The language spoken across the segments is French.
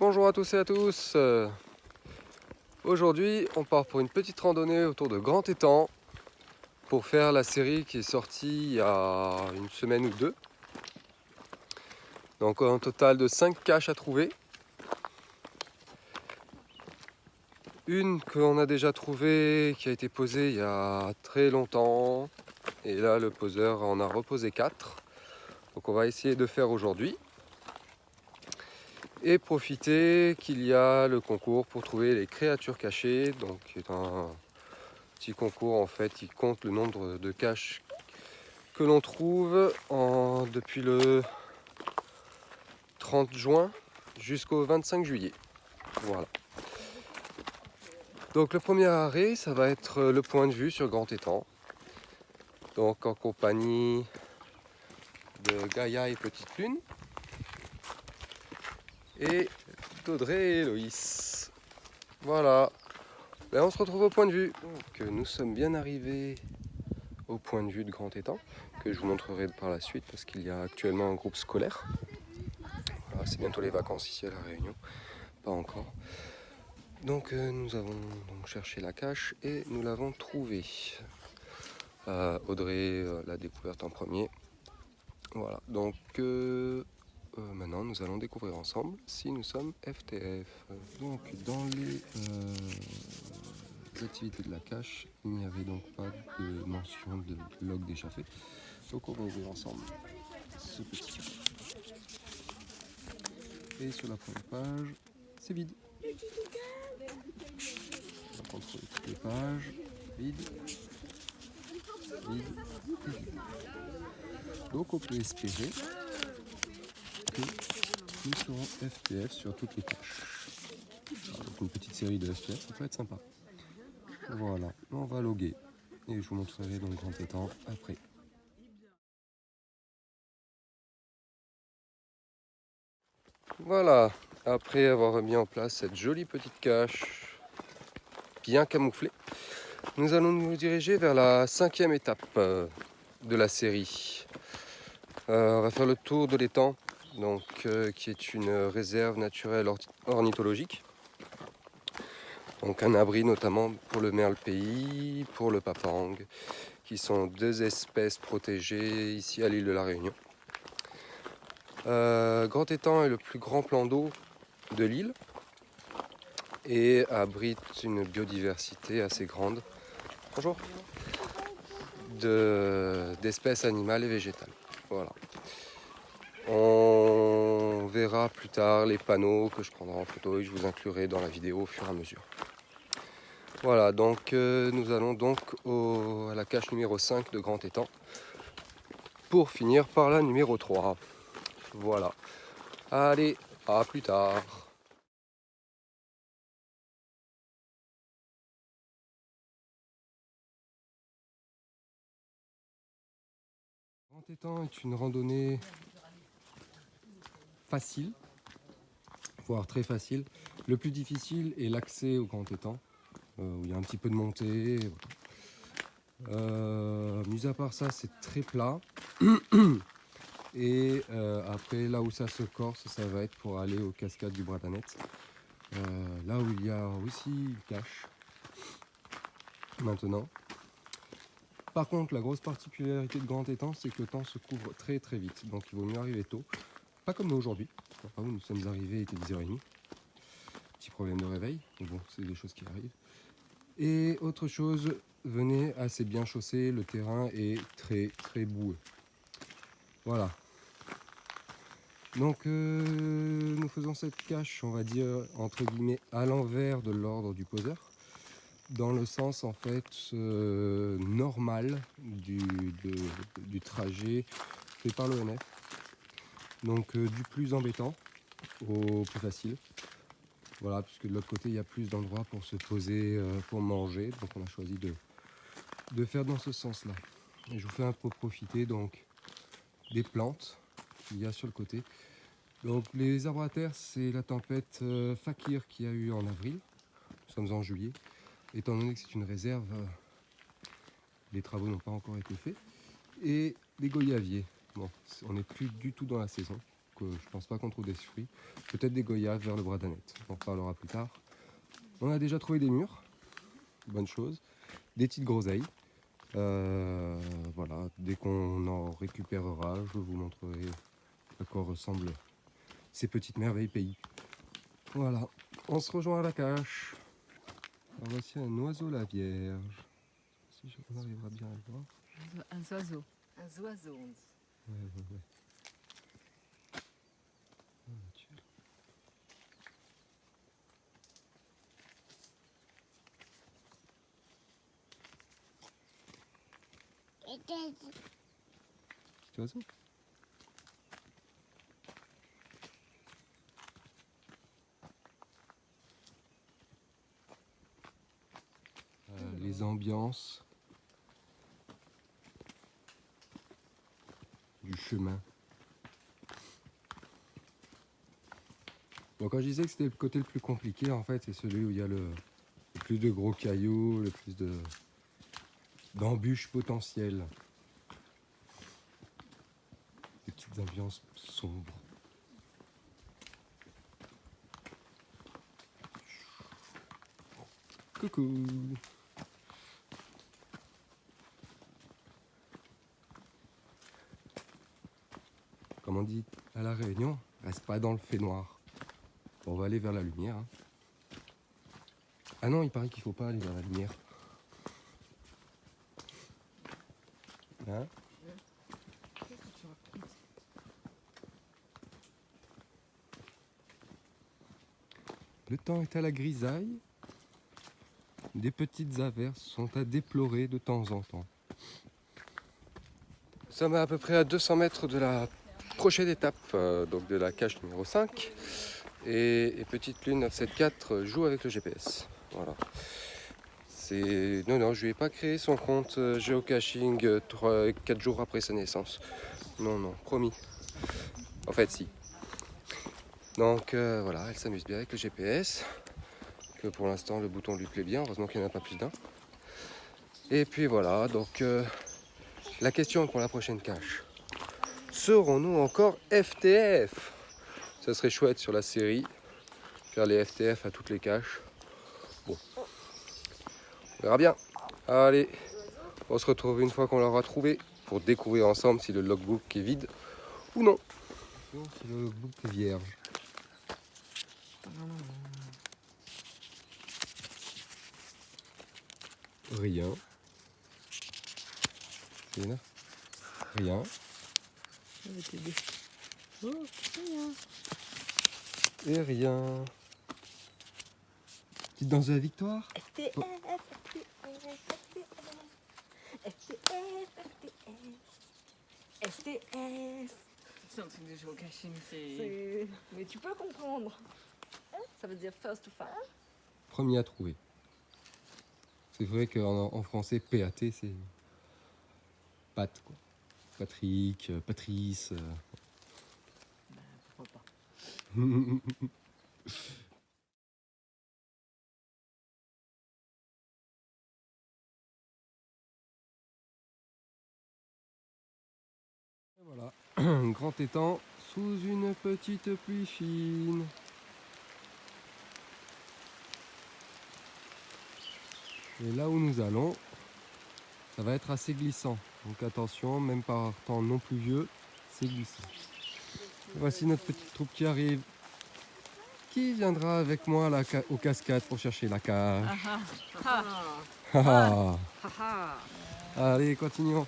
Bonjour à tous et à tous. Aujourd'hui on part pour une petite randonnée autour de Grand Étang pour faire la série qui est sortie il y a une semaine ou deux. Donc un total de 5 caches à trouver. Une qu'on a déjà trouvée qui a été posée il y a très longtemps. Et là le poseur en a reposé 4. Donc on va essayer de faire aujourd'hui. Et profiter qu'il y a le concours pour trouver les créatures cachées. Donc c'est un petit concours en fait qui compte le nombre de caches que l'on trouve depuis le 30 juin jusqu'au 25 juillet. Voilà. Donc le premier arrêt, ça va être le point de vue sur Grand Étang. Donc en compagnie de Gaïa et Petite Lune. Et d'Audrey et Loïs. Voilà. Ben, on se retrouve au point de vue. Donc nous sommes bien arrivés au point de vue de Grand Étang, que je vous montrerai par la suite parce qu'il y a actuellement un groupe scolaire. Voilà, c'est bientôt les vacances ici à La Réunion, pas encore. Donc nous avons donc cherché la cache et nous l'avons trouvée. Audrey l'a découverte en premier. Voilà, donc maintenant nous allons découvrir ensemble si nous sommes FTF. Donc dans les activités de la cache, il n'y avait donc pas de mention de log d'échappée. Donc on va ouvrir ensemble ce petit carré. Et sur la première page, c'est vide. On va contrôler toutes les pages. Vide. Vide. Et vide. Donc on peut espérer que nous serons FTF sur toutes les caches. Donc une petite série de FTF, ça peut être sympa. Voilà, on va loguer. Et je vous montrerai donc Grand Étang après. Voilà, après avoir mis en place cette jolie petite cache bien camouflée, nous allons nous diriger vers la 5e étape de la série. On va faire le tour de l'étang, donc, qui est une réserve naturelle ornithologique. Donc un abri notamment pour le merle-pays, pour le papang, qui sont deux espèces protégées ici à l'île de la Réunion. Grand Étang est le plus grand plan d'eau de l'île et abrite une biodiversité assez grande. Bonjour. D'espèces animales et végétales. Voilà. On verra plus tard les panneaux que je prendrai en photo et je vous inclurai dans la vidéo au fur et à mesure. Voilà, donc nous allons donc à la cache numéro 5 de Grand Étang pour finir par la numéro 3. Voilà. Allez, à plus tard. Grand Étang est une randonnée facile, voire très facile. Le plus difficile est l'accès au Grand Étang, où il y a un petit peu de montée. Mis à part ça, c'est très plat. Et après, là où ça se corse, ça va être pour aller aux cascades du Bratanet. Là où il y a aussi une cache maintenant. Par contre, la grosse particularité de Grand Étang, c'est que le temps se couvre très très vite. Donc il vaut mieux arriver tôt. Pas comme nous aujourd'hui. Nous sommes arrivés, il était 10h30. Petit problème de réveil. Mais bon, c'est des choses qui arrivent. Et autre chose, venez assez bien chaussé. Le terrain est très très boueux. Voilà. Donc nous faisons cette cache, on va dire, entre guillemets, à l'envers de l'ordre du poseur. Dans le sens en fait normal du trajet fait par l'ONF. Donc du plus embêtant au plus facile. Voilà, puisque de l'autre côté il y a plus d'endroits pour se poser, pour manger. Donc on a choisi de faire dans ce sens-là. Et je vous fais un peu profiter donc des plantes qu'il y a sur le côté. Donc les arbres à terre, c'est la tempête Fakir qu'il y a eu en avril. Nous sommes en juillet. Étant donné que c'est une réserve, les travaux n'ont pas encore été faits. Et les goyaviers. Bon, on n'est plus du tout dans la saison. je pense pas qu'on trouve des fruits. Peut-être des goyaves vers le bras d'Annette, on en reparlera plus tard. On a déjà trouvé des mûres, bonne chose, des petites groseilles. Voilà, dès qu'on en récupérera, je vous montrerai à quoi ressemblent ces petites merveilles pays. Voilà, on se rejoint à la cache. Alors voici un oiseau la vierge. Si on arrivera bien à le voir. Un oiseau. Un oiseau, on dit. Ouais. Petit oiseau. Les ambiances du chemin. Donc quand je disais que c'était le côté le plus compliqué, en fait, c'est celui où il y a le plus de gros cailloux, le plus d'embûches potentielles. Des petites ambiances sombres. Coucou. Comme on dit à la Réunion, reste pas dans le fait noir. Bon, on va aller vers la lumière. Hein. Ah non, il paraît qu'il faut pas aller vers la lumière. Hein? Le temps est à la grisaille. Des petites averses sont à déplorer de temps en temps. Nous sommes à peu près à 200 mètres de la prochaine étape, donc de la cache numéro 5. Et Petite Lune 974 joue avec le GPS. Voilà. Non, je lui ai pas créé son compte géocaching 4 jours après sa naissance. Non, promis. En fait, si. Donc voilà, elle s'amuse bien avec le GPS. Que pour l'instant, le bouton lui plaît bien. Heureusement qu'il n'y en a pas plus d'un. Et puis voilà, donc la question pour la prochaine cache. Serons-nous encore FTF? Ça serait chouette sur la série. Faire les FTF à toutes les caches. Bon. On verra bien. Allez, on se retrouve une fois qu'on l'aura trouvé pour découvrir ensemble si le logbook est vide ou non. Si le logbook est vierge. Rien. Rien. Oh, rien. Et rien. Petite danse de la victoire. FTF, FTF. C'est un truc de géocaching, c'est... Mais tu peux comprendre. Ça veut dire first to find. Premier à trouver. C'est vrai qu'en français, PAT, c'est Pat, quoi. Patrick, Patrice. Pourquoi pas. Voilà, grand étang sous une petite pluie fine. Et là où nous allons, ça va être assez glissant. Donc attention, même par temps non pluvieux, c'est glissant. Voici notre petite troupe qui arrive. Qui viendra avec moi aux cascades pour chercher la cache? Allez, continuons.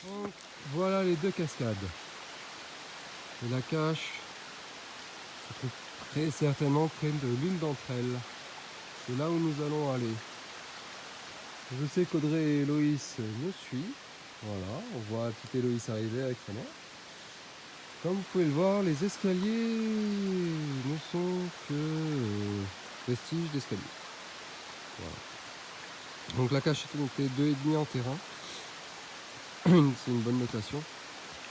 Donc, voilà les deux cascades. Et la cache se trouve très certainement près de l'une d'entre elles. C'est là où nous allons aller. Je sais qu'Audrey et Héloïse me suivent. Voilà, on voit petite Héloïse arriver avec sa mère. Comme vous pouvez le voir, les escaliers ne sont que vestiges d'escalier. Voilà. Donc la cache est notée 2,5 en terrain. C'est une bonne notation.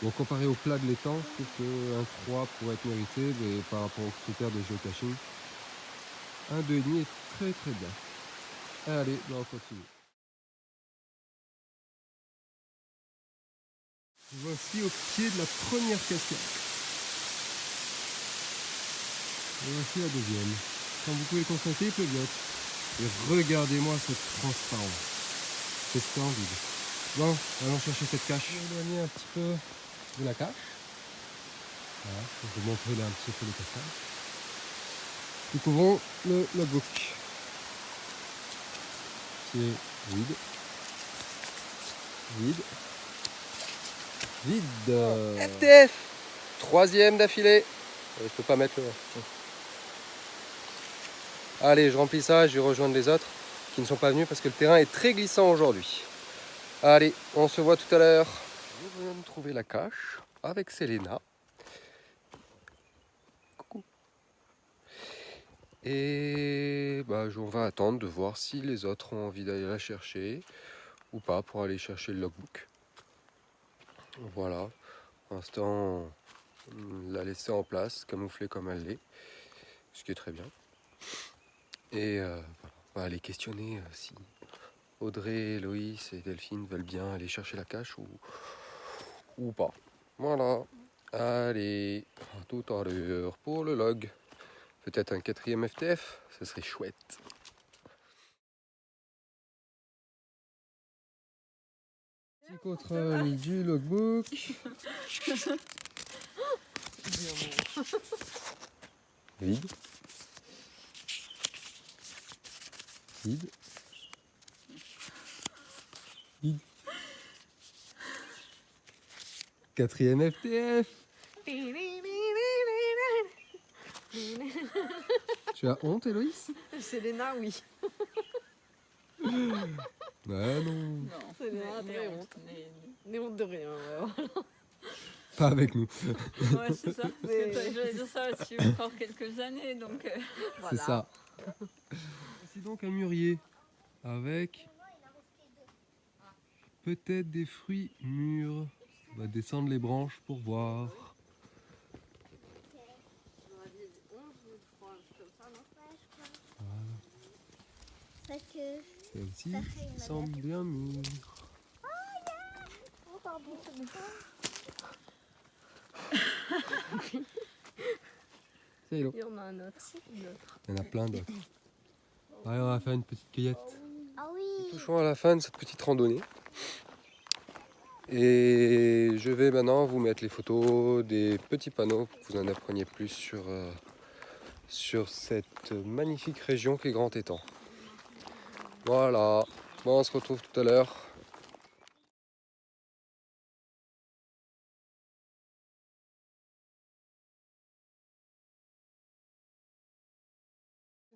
Donc comparé au plat de l'étang, je trouve qu'un 3 pourrait être mérité, mais par rapport aux critères de géocaching, un 2,5 est très très bien. Allez, on continue. Voici au pied de la première cascade. Et voici la deuxième. Comme vous pouvez le constater, il pleuviote. Et regardez-moi cette transparence. C'est splendide. Bon, allons chercher cette cache. Je vais éloigner un petit peu de la cache. Voilà, pour vous montrer là un petit peu le passage. Découvrons le logbook. Qui est vide. Vide. Vide. FTF. Troisième d'affilée. Je peux pas mettre le... Allez, je remplis ça, je vais rejoindre les autres qui ne sont pas venus parce que le terrain est très glissant aujourd'hui. Allez, on se voit tout à l'heure. Je viens de trouver la cache avec Selena. Coucou. Et bah, on va attendre de voir si les autres ont envie d'aller la chercher ou pas pour aller chercher le logbook. Voilà, pour l'instant, on l'a laissée en place, camouflée comme elle l'est, ce qui est très bien. Et voilà, on va aller questionner si Audrey, Loïs et Delphine veulent bien aller chercher la cache ou pas. Voilà, allez, à tout à l'heure pour le log. Peut-être un 4e FTF, ce serait chouette. Petit contrôle du logbook. Vide. Vide. Vide. 4e FTF. Tu as honte, Héloïse? Selena, oui. Bah non. Non, Selena a très honte. N'aie honte de rien. Ouais. Pas avec nous. Ouais, c'est ça. J'allais dire ça là-dessus encore quelques années, donc... Voilà. C'est ça. C'est donc un mûrier avec peut-être des fruits mûrs. On va descendre les branches pour voir. Parce que celle-ci semble bien mûre. Oh, pardon. C'est Hello. Il y en a un autre. Il y en a plein d'autres. Allez, on va faire une petite cueillette. Ah oui. Touchons à la fin de cette petite randonnée. Et je vais maintenant vous mettre les photos des petits panneaux pour que vous en appreniez plus sur cette magnifique région qu'est Grand Étang. Voilà, bon, on se retrouve tout à l'heure.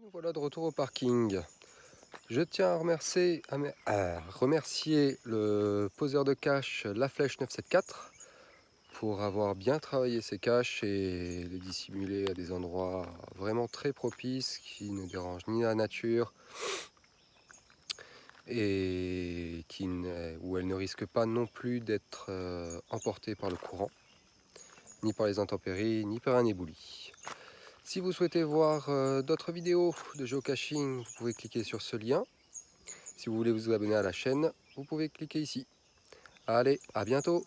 Nous voilà de retour au parking. Je tiens à remercier le poseur de cache La Flèche 974 pour avoir bien travaillé ses caches et les dissimuler à des endroits vraiment très propices qui ne dérangent ni la nature et où elles ne risquent pas non plus d'être emportées par le courant, ni par les intempéries, ni par un éboulis. Si vous souhaitez voir d'autres vidéos de géocaching, vous pouvez cliquer sur ce lien. Si vous voulez vous abonner à la chaîne, vous pouvez cliquer ici. Allez, à bientôt!